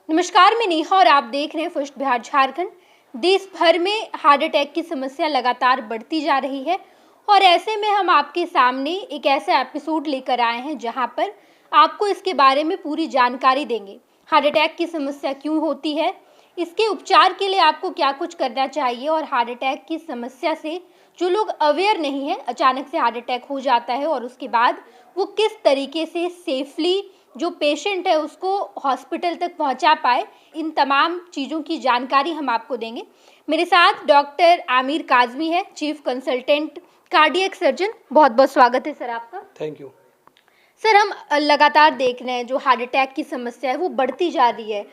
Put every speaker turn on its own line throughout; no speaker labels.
नमस्कार, मैं नेहा और आप देख रहे हैं फर्स्ट बिहार झारखंड। देश भर में हार्ट अटैक की समस्या लगातार बढ़ती जा रही है और ऐसे में हम आपके सामने एक ऐसा एपिसोड लेकर आए हैं जहां पर आपको इसके बारे में पूरी जानकारी देंगे। हार्ट अटैक की समस्या क्यों होती है, इसके उपचार के लिए आपको क्या कुछ करना चाहिए और हार्ट अटैक की समस्या से जो लोग अवेयर नहीं है, अचानक से हार्ट अटैक हो जाता है और उसके बाद वो किस तरीके से सेफली जो पेशेंट है उसको हॉस्पिटल तक पहुंचा पाए, इन तमाम चीज़ों की जानकारी हम आपको देंगे। मेरे साथ डॉक्टर आमिर काजमी है, चीफ कंसल्टेंट कार्डियक सर्जन। बहुत बहुत स्वागत है सर आपका।
Thank you.
सर, हम लगातार देख रहे हैं जो हार्ट अटैक की समस्या है वो बढ़ती जा रही है।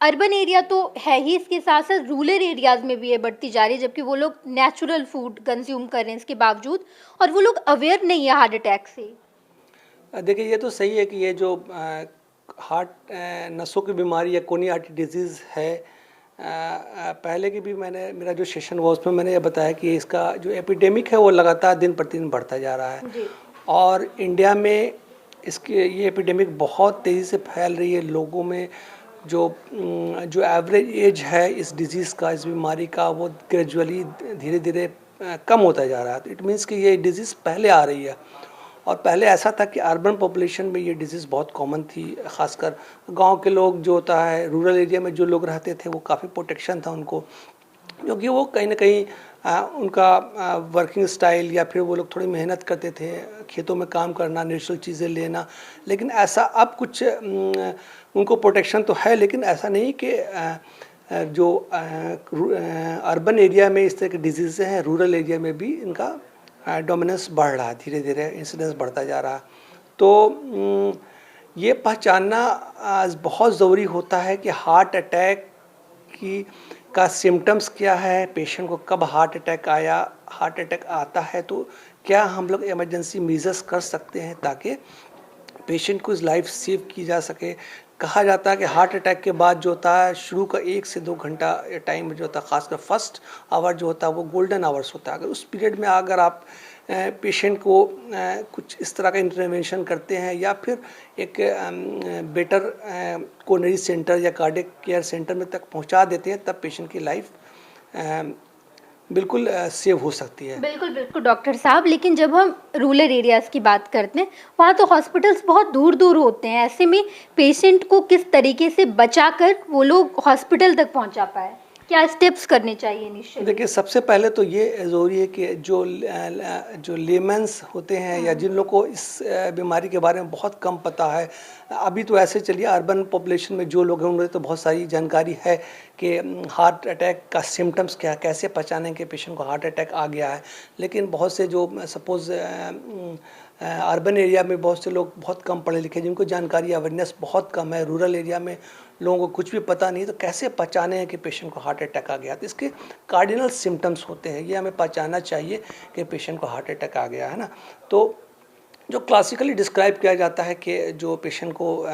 अर्बन एरिया तो है ही, इसके साथ साथ रूरल एरियाज में भी ये बढ़ती जा रही है, जबकि वो लोग नेचुरल फूड कंज्यूम कर रहे हैं इसके बावजूद, और वो लोग अवेयर नहीं है हार्ट अटैक से।
देखिए, ये तो सही है कि ये जो हार्ट नसों की बीमारी या कोनी आर्टरी डिजीज़ है, पहले की भी मेरा जो सेशन हुआ उसमें मैंने ये बताया कि इसका जो एपिडेमिक है वो लगातार दिन प्रतिदिन बढ़ता जा रहा है
जी।
और इंडिया में ये एपिडेमिक बहुत तेज़ी से फैल रही है लोगों में। जो एवरेज एज है इस डिज़ीज़ का, इस बीमारी का, वो ग्रेजुअली धीरे धीरे कम होता जा रहा है। तो इट मीन्स कि ये डिज़ीज़ पहले आ रही है और पहले ऐसा था कि अर्बन पॉपुलेशन में ये डिज़ीज़ बहुत कॉमन थी। ख़ासकर गांव के लोग जो होता है, रूरल एरिया में जो लोग रहते थे वो काफ़ी प्रोटेक्शन था उनको, क्योंकि वो कहीं ना कहीं उनका वर्किंग स्टाइल या फिर वो लोग थोड़ी मेहनत करते थे, खेतों में काम करना, नेचुरल चीज़ें लेना। लेकिन ऐसा अब कुछ उनको प्रोटेक्शन तो है, लेकिन ऐसा नहीं कि जो अर्बन एरिया में इस तरह की डिजीज़ें हैं, रूरल एरिया में भी इनका डोमिनेंस बढ़ रहा है, धीरे धीरे इंसिडेंस बढ़ता जा रहा है। तो ये पहचानना आज बहुत ज़रूरी होता है कि हार्ट अटैक का सिम्टम्स क्या है, पेशेंट को कब हार्ट अटैक आया, हार्ट अटैक आता है तो क्या हम लोग इमरजेंसी मेजर्स कर सकते हैं ताकि पेशेंट को लाइफ सेव की जा सके। कहा जाता है कि हार्ट अटैक के बाद जो होता है, शुरू का 1 से 2 घंटा टाइम जो होता है, ख़ासकर फर्स्ट आवर जो होता है वो गोल्डन आवर्स होता है। अगर उस पीरियड में अगर आप पेशेंट को कुछ इस तरह का इंटरवेंशन करते हैं या फिर एक बेटर कोरोनरी सेंटर या कार्डियक केयर सेंटर में तक पहुंचा देते हैं, तब पेशेंट की लाइफ बिल्कुल सेव हो सकती है।
बिल्कुल बिल्कुल डॉक्टर साहब, लेकिन जब हम रूरल एरियाज़ की बात करते हैं वहाँ तो हॉस्पिटल्स बहुत दूर दूर होते हैं। ऐसे में पेशेंट को किस तरीके से बचाकर वो लोग हॉस्पिटल तक पहुँचा पाए, क्या स्टेप्स करने चाहिए इनिशियली?
देखिए, सबसे पहले तो ये ज़रूरी है कि जो लेमन्स होते हैं या जिन लोगों को इस बीमारी के बारे में बहुत कम पता है, अभी तो ऐसे चलिए अर्बन पॉपुलेशन में जो लोग हैं उन्हें तो बहुत सारी जानकारी है कि हार्ट अटैक का सिम्टम्स क्या है, कैसे पहचानें कि पेशेंट को हार्ट अटैक आ गया है। लेकिन बहुत से जो सपोज़ अर्बन एरिया में बहुत से लोग बहुत कम पढ़े लिखे, जिनको जानकारी अवेयरनेस बहुत कम है, रूरल एरिया में लोगों को कुछ भी पता नहीं, तो कैसे पहचाने हैं कि पेशेंट को हार्ट अटैक आ गया। तो इसके कार्डिनल सिम्टम्स होते हैं, ये हमें पहचानना चाहिए कि पेशेंट को हार्ट अटैक आ गया है ना। तो जो क्लासिकली डिस्क्राइब किया जाता है कि जो पेशेंट को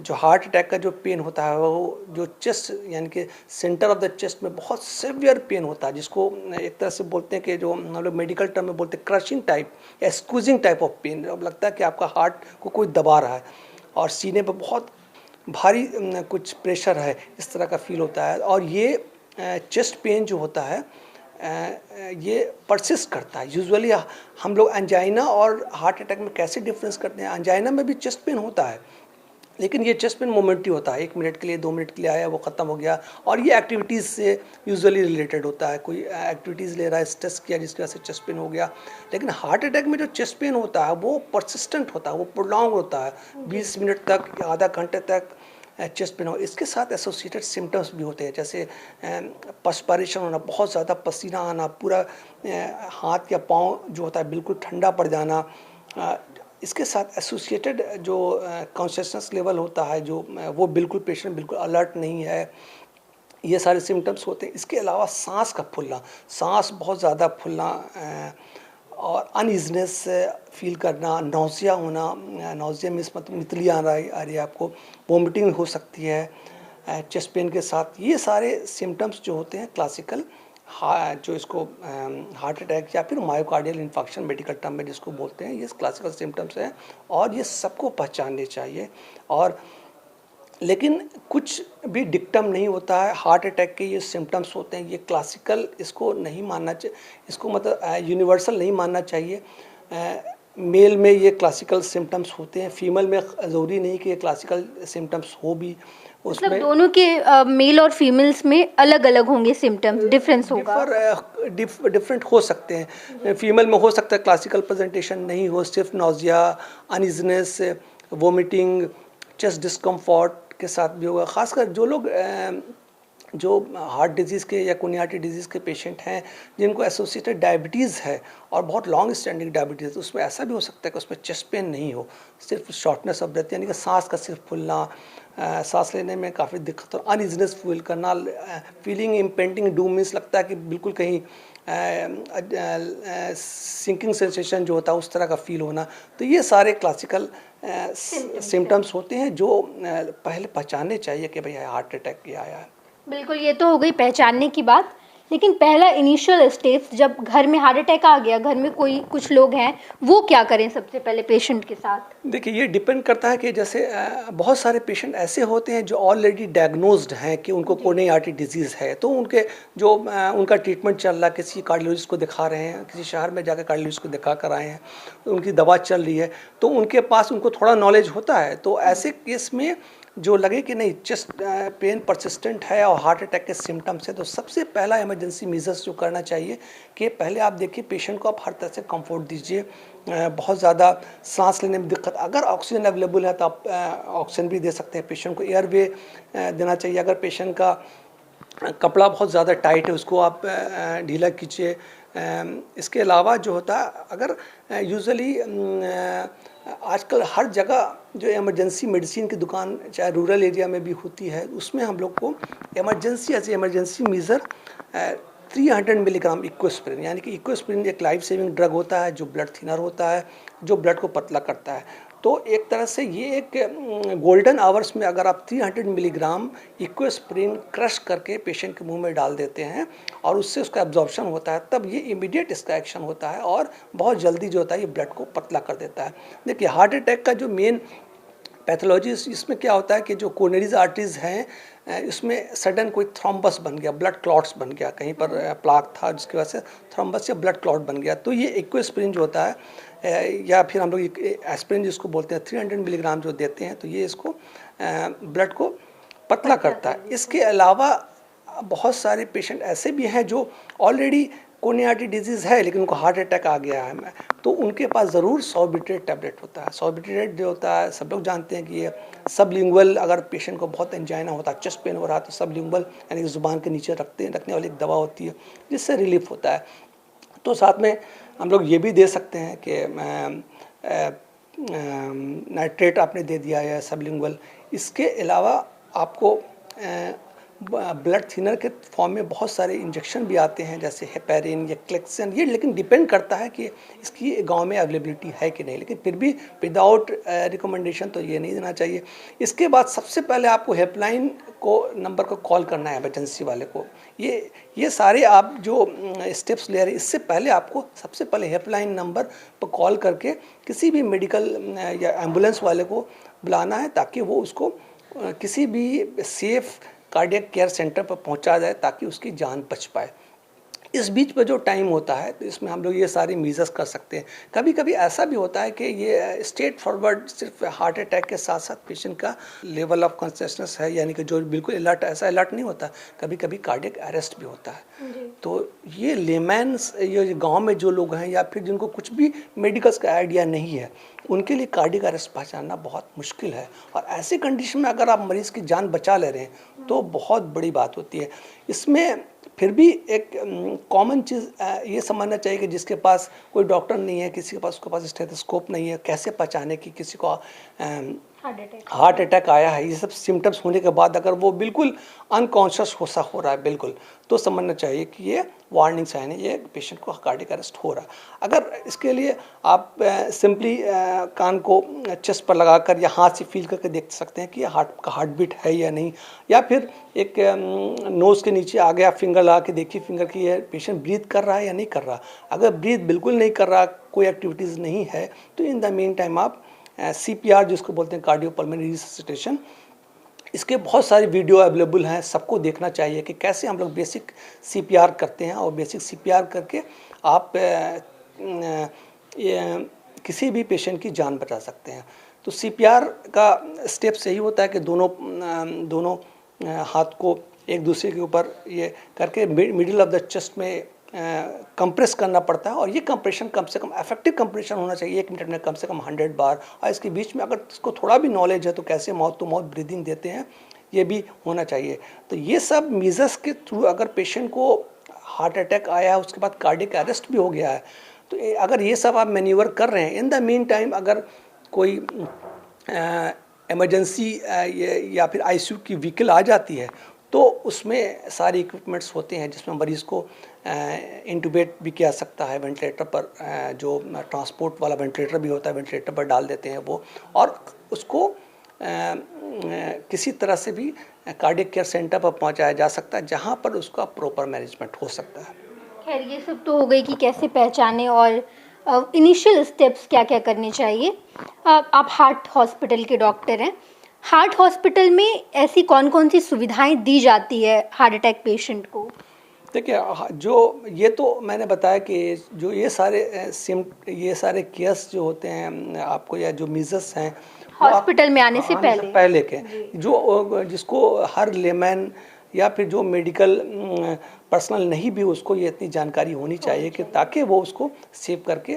जो हार्ट अटैक का जो पेन होता है वो जो चेस्ट यानी कि सेंटर ऑफ द चेस्ट में बहुत सीवियर पेन होता है, जिसको एक तरह से बोलते हैं कि जो हम लोग मेडिकल टर्म में बोलते हैं क्रशिंग टाइप या स्क्वीजिंग टाइप ऑफ पेन। अब लगता है कि आपका हार्ट को कोई दबा रहा है और सीने पर बहुत भारी कुछ प्रेशर है, इस तरह का फील होता है। और ये चेस्ट पेन जो होता है ये परसिस्ट करता है। यूजुअली हम लोग एंजाइना और हार्ट अटैक में कैसे डिफरेंस करते हैं, एंजाइना में भी चेस्ट पेन होता है, लेकिन ये चेस्ट पेन मोमेंटरी होता है, 1 मिनट के लिए 2 मिनट के लिए आया, वो ख़त्म हो गया। और ये एक्टिविटीज़ से यूजुअली रिलेटेड होता है, कोई एक्टिविटीज़ ले रहा है, स्ट्रेस किया जिसकी वजह से चेस्ट पेन हो गया। लेकिन हार्ट अटैक में जो चेस्ट पेन होता है वो परसिस्टेंट होता है, वो प्रोलॉन्ग होता है, 20 मिनट तक या आधा घंटे तक चेस्ट पेन हो। इसके साथ एसोसिएटेड सिम्टम्स भी होते हैं, जैसे पर्सपिरेशन होना, बहुत ज़्यादा पसीना आना, पूरा हाथ या पाँव जो होता है बिल्कुल ठंडा पड़ जाना। इसके साथ एसोसिएटेड जो कॉन्शियसनेस लेवल होता है जो वो बिल्कुल पेशेंट बिल्कुल अलर्ट नहीं है, ये सारे सिम्टम्स होते हैं। इसके अलावा सांस का फूलना, सांस बहुत ज़्यादा फूलना और अनइजनेस फील करना, नौसिया होना, नौसिया मीन्स मतलब मितली आ रही है आपको, वोमिटिंग हो सकती है चेस्ट पेन के साथ। ये सारे सिम्टम्स जो होते हैं क्लासिकल जो इसको हार्ट अटैक या फिर मायोकार्डियल इन्फेक्शन मेडिकल टर्म में जिसको बोलते हैं, ये क्लासिकल सिम्टम्स हैं और ये सबको पहचानने चाहिए। और लेकिन कुछ भी डिक्टम नहीं होता है। हार्ट अटैक के ये सिम्टम्स होते हैं, ये क्लासिकल इसको नहीं मानना चाहिए, इसको मतलब यूनिवर्सल नहीं मानना चाहिए। मेल में ये क्लासिकल सिम्टम्स होते हैं, फीमेल में ज़रूरी नहीं कि ये क्लासिकल सिम्टम्स हो भी।
मतलब
उसमें
दोनों के मेल और फीमेल्स में अलग अलग होंगे सिम्टम्स, डिफरेंस होगा।
डिफरेंट हो सकते हैं। फीमेल में हो सकता है क्लासिकल प्रेजेंटेशन नहीं हो, सिर्फ नौजिया, अनइजनेस, वोमिटिंग, चेस्ट डिस्कम्फर्ट के साथ भी होगा। खासकर जो लोग जो हार्ट डिजीज़ के या कोनियाटी डिजीज़ के पेशेंट हैं, जिनको एसोसिएटेड डायबिटीज़ है और बहुत लॉन्ग स्टैंडिंग डायबिटीज़, उसमें ऐसा भी हो सकता है कि उसमें चेस्ट पेन नहीं हो, सिर्फ शॉर्टनेस ऑफ ब्रेथ यानी कि सांस का सिर्फ फूलना, सांस लेने में काफ़ी दिक्कत हो, अनइजनेस फील करना, फीलिंग इम्पेंडिंग डूम मीन्स लगता है कि बिल्कुल कहीं सिंकिंग सेंसेशन जो होता है उस तरह का फील होना। तो ये सारे क्लासिकल सिम्टम्स होते हैं जो पहले पहचानने चाहिए कि भाई हार्ट अटैक किया आया है।
बिल्कुल, ये तो हो गई पहचानने की बात, लेकिन पहला इनिशियल स्टेज जब घर में हार्ट अटैक आ गया, घर में कोई कुछ लोग हैं, वो क्या करें सबसे पहले पेशेंट के साथ?
देखिए, ये डिपेंड करता है कि जैसे बहुत सारे पेशेंट ऐसे होते हैं जो ऑलरेडी डायग्नोज्ड हैं कि उनको कोरोनरी आर्टरी डिजीज़ है, तो उनके जो उनका ट्रीटमेंट चल रहा है, किसी कार्डियोलॉजिस्ट को दिखा रहे हैं, किसी शहर में जाकर कार्डियोलॉजिस्ट को दिखा कर आए हैं, तो उनकी दवा चल रही है, तो उनके पास उनको थोड़ा नॉलेज होता है। तो ऐसे केस में जो लगे कि नहीं चेस्ट पेन परसिस्टेंट है और हार्ट अटैक के सिम्टम्स है, तो सबसे पहला इमरजेंसी मेजर्स जो करना चाहिए कि पहले आप देखिए पेशेंट को आप हर तरह से कंफर्ट दीजिए। बहुत ज़्यादा सांस लेने में दिक्कत, अगर ऑक्सीजन अवेलेबल है तो आप ऑक्सीजन भी दे सकते हैं। पेशेंट को एयरवे देना चाहिए। अगर पेशेंट का कपड़ा बहुत ज़्यादा टाइट है उसको आप ढीला कीजिए। इसके अलावा जो होता है, अगर यूजुअली आजकल हर जगह जो इमरजेंसी मेडिसिन की दुकान चाहे रूरल एरिया में भी होती है, उसमें हम लोग को इमरजेंसी मेजर 300 मिलीग्राम इक्विस्प्रिन, यानी कि इक्विस्प्रिन एक लाइफ सेविंग ड्रग होता है जो ब्लड थिनर होता है, जो ब्लड को पतला करता है। तो एक तरह से ये एक गोल्डन आवर्स में अगर आप 300 मिलीग्राम इक्विस्प्रिन क्रश करके पेशेंट के मुंह में डाल देते हैं और उससे उसका एब्जॉर्प्शन होता है, तब ये इमीडिएट इसका एक्शन होता है और बहुत जल्दी जो होता है ये ब्लड को पतला कर देता है। देखिए, हार्ट अटैक का जो मेन पैथोलॉजी इसमें क्या होता है कि जो कोरोनरीज आर्टरीज हैं, इसमें सडन कोई थ्रोम्बस बन गया, ब्लड क्लॉट्स बन गया, कहीं पर प्लाक था जिसकी वजह से थ्रोम्बस या ब्लड क्लॉट बन गया, तो ये इक्विस्प्रिन जो होता है या फिर हम लोग एस्प्रिन जिसको बोलते हैं 300 मिलीग्राम जो देते हैं, तो ये इसको ब्लड को पतला करता है। इसके अलावा बहुत सारे पेशेंट ऐसे भी हैं जो ऑलरेडी कोरोनरी आर्टरी डिजीज़ है लेकिन उनको हार्ट अटैक आ गया है, तो उनके पास ज़रूर सॉर्बिट्रेट टैबलेट होता है। सॉर्बिट्रेट जो होता है सब लोग जानते हैं कि ये सबलिंगुअल, अगर पेशेंट को बहुत एंजाइना होता है, चेस्ट पेन हो रहा है, तो सबलिंगुअल यानी कि ज़ुबान के नीचे रखने वाली एक दवा होती है जिससे रिलीफ होता है। तो साथ में हम लोग ये भी दे सकते हैं कि नाइट्रेट आपने दे दिया है सबलिंगुअल। इसके अलावा आपको ब्लड थिनर के फॉर्म में बहुत सारे इंजेक्शन भी आते हैं जैसे हेपेरिन या क्लेक्सन, ये लेकिन डिपेंड करता है कि इसकी गांव में अवेलेबिलिटी है कि नहीं, लेकिन फिर भी विदाउट रिकमेंडेशन तो ये नहीं देना चाहिए। इसके बाद सबसे पहले आपको हेल्पलाइन को नंबर को कॉल करना है, इमरजेंसी वाले को। ये सारे आप जो स्टेप्स ले रहे हैं, इससे पहले आपको सबसे पहले हेल्पलाइन नंबर पर कॉल करके किसी भी मेडिकल या एम्बुलेंस वाले को बुलाना है ताकि वो उसको किसी भी सेफ कार्डियक केयर सेंटर पर पहुंचा जाए ताकि उसकी जान बच पाए। इस बीच में जो टाइम होता है तो इसमें हम लोग ये सारी मेजर्स कर सकते हैं। कभी कभी ऐसा भी होता है कि ये स्ट्रेट फॉरवर्ड सिर्फ हार्ट अटैक के साथ साथ पेशेंट का लेवल ऑफ कॉन्शियसनेस है, यानी कि जो बिल्कुल अलर्ट, ऐसा अलर्ट नहीं होता, कभी कभी कार्डियक अरेस्ट भी होता है। तो ये लेमैन्स, ये गांव में जो लोग हैं या फिर जिनको कुछ भी मेडिकल्स का आइडिया नहीं है, उनके लिए कार्डियक अरेस्ट पहचानना बहुत मुश्किल है। और ऐसी कंडीशन में अगर आप मरीज़ की जान बचा ले रहे हैं तो बहुत बड़ी बात होती है। इसमें फिर भी एक कॉमन चीज़ ये समझना चाहिए कि जिसके पास कोई डॉक्टर नहीं है, किसी के पास उसके पास स्टेथोस्कोप नहीं है, कैसे पहचाने कि किसी को हार्ट अटैक आया है। ये सब सिम्टम्स होने के बाद अगर वो बिल्कुल अनकॉन्शियस हो रहा है बिल्कुल, तो समझना चाहिए कि ये वार्निंग साइन है, ये पेशेंट को कार्डियक अरेस्ट हो रहा है। अगर इसके लिए आप सिंपली कान को चेस्ट पर लगाकर या हाथ से फील करके देख सकते हैं कि हार्ट बीट है या नहीं, या फिर एक नोज़ के नीचे आगे आप फिंगर लगा के देखिए फिंगर की ये पेशेंट ब्रीथ कर रहा है या नहीं कर रहा। अगर ब्रीथ बिल्कुल नहीं कर रहा, कोई एक्टिविटीज़ नहीं है, तो इन द मीन टाइम आप CPR जिसको बोलते हैं कार्डियोपल्मोनरी रिससिटेशन, इसके बहुत सारे वीडियो अवेलेबल हैं, सबको देखना चाहिए कि कैसे हम लोग बेसिक सीपीआर करते हैं, और बेसिक सीपीआर करके आप किसी भी पेशेंट की जान बचा सकते हैं। तो सीपीआर का स्टेप्स यही होता है कि दोनों हाथ को एक दूसरे के ऊपर ये करके मिडिल ऑफ द चेस्ट में कंप्रेस करना पड़ता है, और ये कंप्रेशन कम से कम इफेक्टिव कंप्रेशन होना चाहिए 1 मिनट में कम से कम 100 बार। और इसके बीच में अगर इसको थोड़ा भी नॉलेज है तो कैसे माउथ टू माउथ ब्रीदिंग देते हैं ये भी होना चाहिए। तो ये सब मीजर्स के थ्रू अगर पेशेंट को हार्ट अटैक आया है, उसके बाद कार्डियक अरेस्ट भी हो गया है, तो अगर ये सब आप मैन्यूवर कर रहे हैं, इन द मीन टाइम अगर कोई इमरजेंसी या फिर आईसीयू की व्हीकल आ जाती है तो उसमें सारे इक्विपमेंट्स होते हैं जिसमें मरीज़ को इंटूबेट भी किया सकता है, वेंटिलेटर पर जो ट्रांसपोर्ट वाला वेंटिलेटर भी होता है, वेंटिलेटर पर डाल देते हैं वो, और उसको किसी तरह से भी कार्डियक केयर सेंटर पर पहुंचाया जा सकता है जहां पर उसका प्रॉपर मैनेजमेंट हो सकता है।
खैर ये सब तो हो गई कि कैसे पहचाने और इनिशियल स्टेप्स क्या क्या करने चाहिए। आप हार्ट हॉस्पिटल के डॉक्टर हैं, हार्ट हॉस्पिटल में ऐसी कौन कौन सी सुविधाएं दी जाती है हार्ट अटैक पेशेंट को?
देखिए, जो ये तो मैंने बताया कि जो ये सारे केयर्स जो होते हैं आपको, या जो मीजर्स हैं
हॉस्पिटल में आने से
पहले के, जो जिसको हर लेमैन या फिर जो मेडिकल पर्सनल नहीं भी उसको ये इतनी जानकारी होनी चाहिए कि ताकि वो उसको सेव करके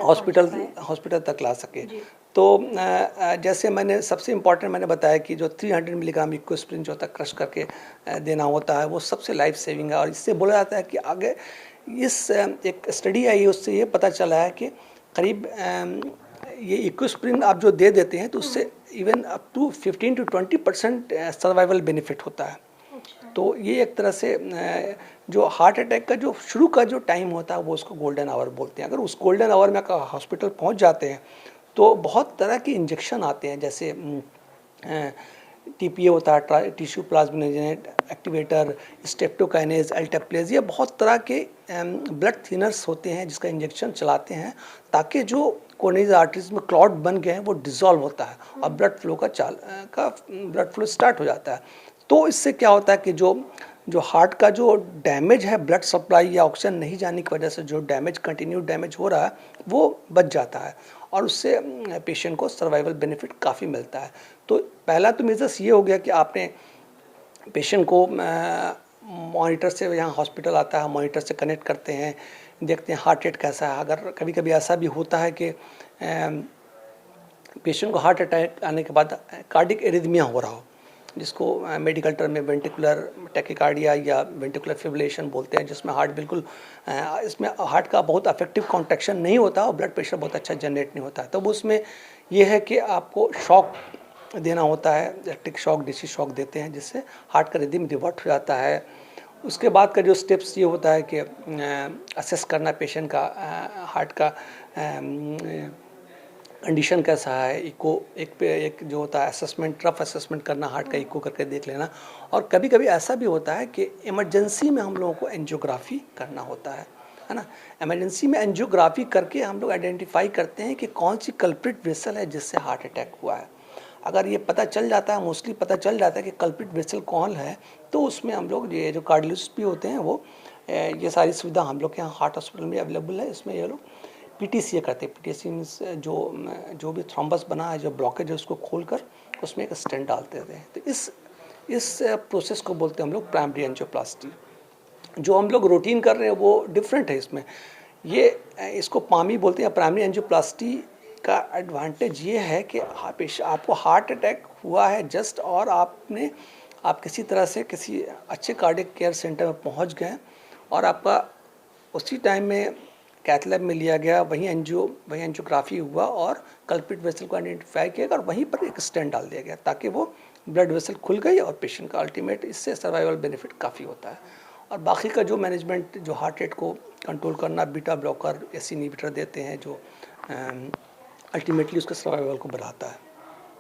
हॉस्पिटल तक ला सके। तो जैसे मैंने सबसे इम्पॉर्टेंट मैंने बताया कि जो 300 मिलीग्राम इक्विस्प्रिन जो होता है क्रश करके देना होता है, वो सबसे लाइफ सेविंग है। और इससे बोला जाता है कि आगे एक स्टडी आई है, उससे ये पता चला है कि करीब ये इक्विस्प्रिन आप जो दे देते हैं तो उससे even up to 15 to 20% survival benefit होता है। तो ये एक तरह से जो हार्ट अटैक का जो शुरू का जो टाइम होता है वो उसको गोल्डन आवर बोलते हैं। अगर उस गोल्डन आवर में हॉस्पिटल पहुंच जाते हैं तो बहुत तरह के इंजेक्शन आते हैं, जैसे टीपीए होता है, टिश्यू प्लाज्मिनेजेनेट एक्टिवेटर, स्ट्रेप्टोकाइनेज, एल्टेप्लेज, ये बहुत तरह के ब्लड थिनर्स होते हैं जिसका इंजेक्शन चलाते हैं ताकि जो कोरोनरी आर्टरीज में क्लॉट बन गए हैं वो डिसॉल्व होता है और ब्लड फ्लो स्टार्ट हो जाता है। तो इससे क्या होता है कि जो हार्ट का जो डैमेज है, ब्लड सप्लाई या ऑक्सीजन नहीं जाने की वजह से जो कंटिन्यू डैमेज हो रहा है वो बच जाता है, और उससे पेशेंट को सर्वाइवल बेनिफिट काफ़ी मिलता है। तो पहला तो मेजर्स ये हो गया कि आपने पेशेंट को मॉनिटर से, यहाँ हॉस्पिटल आता है, मॉनिटर से कनेक्ट करते हैं, देखते हैं हार्ट रेट कैसा है। अगर कभी कभी ऐसा भी होता है कि पेशेंट को हार्ट अटैक आने के बाद कार्डिक एरिथमिया हो रहा हो, जिसको मेडिकल टर्म में वेंटिकुलर टैकीकार्डिया या वेंटिकुलर फिब्रिलेशन बोलते हैं, जिसमें हार्ट बिल्कुल इसमें हार्ट का बहुत इफेक्टिव कॉन्ट्रैक्शन नहीं होता और ब्लड प्रेशर बहुत अच्छा जनरेट नहीं होता है। तो उसमें यह है कि आपको शॉक देना होता है, इलेक्ट्रिक शॉक, डीसी शॉक देते हैं, जिससे हार्ट का रिदम रिवर्ट हो जाता है। उसके बाद का जो स्टेप्स ये होता है कि असेस करना पेशेंट का हार्ट का कंडीशन कैसा है, इको एक जो होता है असेसमेंट, रफ असेसमेंट करना, हार्ट का इको करके देख लेना। और कभी कभी ऐसा भी होता है कि इमरजेंसी में हम लोगों को एंजियोग्राफी करना होता है ना। इमरजेंसी में एंजियोग्राफी करके हम लोग आइडेंटिफाई करते हैं कि कौन सी कल्प्रिट वेसल है जिससे हार्ट अटैक हुआ है। अगर ये पता चल जाता है, मोस्टली पता चल जाता है कि कल्प्रिट वेसल कौन है, तो उसमें हम लोग ये जो कार्डियोलॉजिस्ट भी होते हैं वो ये सारी सुविधा हम लोग के यहाँ हार्ट हॉस्पिटल में अवेलेबल है। इसमें ये लोग पीटीसी करते हैं। पीटीसी मीन्स जो भी थ्रोम्बस बना है, जो ब्लॉकेज है, उसको खोलकर उसमें एक स्टेंट डालते हैं। तो इस प्रोसेस को बोलते हैं हम लोग प्राइमरी एंजियोप्लास्टी। जो हम लोग रूटीन कर रहे हैं वो डिफरेंट है। इसमें इसको पामी बोलते हैं। प्राइमरी एंजियोप्लास्टी का एडवांटेज ये है कि आपको हार्ट अटैक हुआ है जस्ट, और आप किसी तरह से किसी अच्छे कार्डियक केयर सेंटर में पहुंच गए और आपका उसी टाइम में कैथ लैब में लिया गया, वहीं एंजियोग्राफी हुआ और कल्प्रिट वेसल को आइडेंटिफाई किया और वहीं पर एक स्टेंट डाल दिया गया ताकि वो ब्लड वेसल खुल गई और पेशेंट का अल्टीमेट इससे सर्वाइवल बेनिफिट काफ़ी होता है। और बाकी का जो मैनेजमेंट, जो हार्ट रेट को कंट्रोल करना, बीटा ब्लॉकर, एसी इनहिबिटर देते हैं जो अल्टीमेटली उसके सर्वाइवल को बढ़ाता है।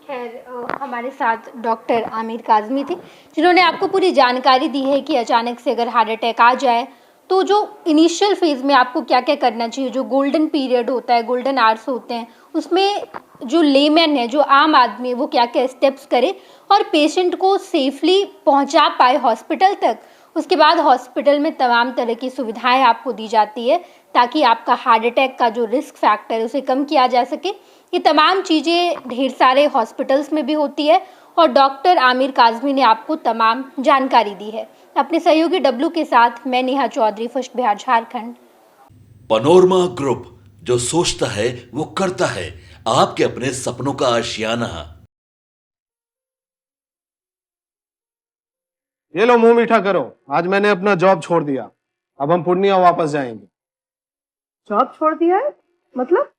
खैर हमारे साथ डॉक्टर आमिर काज़मी थे जिन्होंने आपको पूरी जानकारी दी है कि अचानक से अगर हार्ट अटैक आ जाए तो जो इनिशियल फेज में आपको क्या क्या करना चाहिए, जो गोल्डन पीरियड होता है, गोल्डन आवर्स होते हैं, उसमें जो लेमैन है, जो आम आदमी है, वो क्या क्या स्टेप्स करे और पेशेंट को सेफली पहुंचा पाए हॉस्पिटल तक। उसके बाद हॉस्पिटल में तमाम तरह की सुविधाएं आपको दी जाती है ताकि आपका हार्ट अटैक का जो रिस्क फैक्टर है उसे कम किया जा सके। ये तमाम चीज़ें ढेर सारे हॉस्पिटल्स में भी होती है और डॉक्टर आमिर काज़मी ने आपको तमाम जानकारी दी है। अपने सहयोगी डब्लू के साथ मैं Neha Chaudhary, first Bihar Jharkhand.
Panorama group, जो सोचता है वो करता है, आपके अपने सपनों का आशियाना।
ये लो मुंह मीठा करो, आज मैंने अपना जॉब छोड़ दिया, अब हम पूर्णिया वापस जाएंगे।
जॉब छोड़ दिया है? मतलब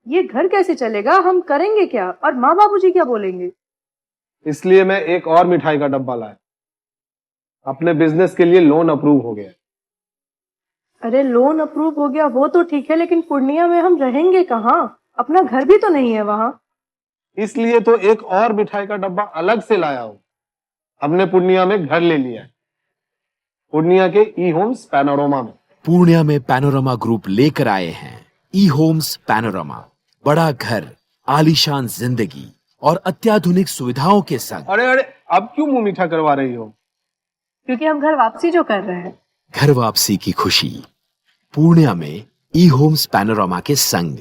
ये घर कैसे चलेगा, हम करेंगे क्या और माँ बाबूजी क्या बोलेंगे?
इसलिए मैं एक और मिठाई का डब्बा लाया, अपने बिजनेस के लिए लोन अप्रूव हो गया।
अरे लोन अप्रूव हो गया वो तो ठीक है, लेकिन पूर्णिया में हम रहेंगे कहाँ? अपना घर भी तो नहीं है वहाँ।
इसलिए तो एक और मिठाई का डब्बा अलग से लाया हूँ। हमने पूर्णिया में घर ले लिया है, पूर्णिया के ई होम्स पैनोरमा में।
पूर्णिया में पैनोरमा ग्रुप लेकर आए हैं ई होम्स पैनोरमा, बड़ा घर, आलीशान जिंदगी और अत्याधुनिक सुविधाओं के संग।
अरे अरे, अब क्यों मुंह मीठा करवा रही हो?
क्योंकि हम घर वापसी जो कर रहे हैं।
घर वापसी की खुशी पूर्णिया में ई होम्स पैनोरमा के संग।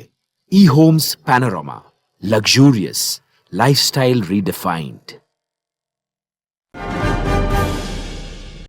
E Homes Panorama, luxurious lifestyle redefined.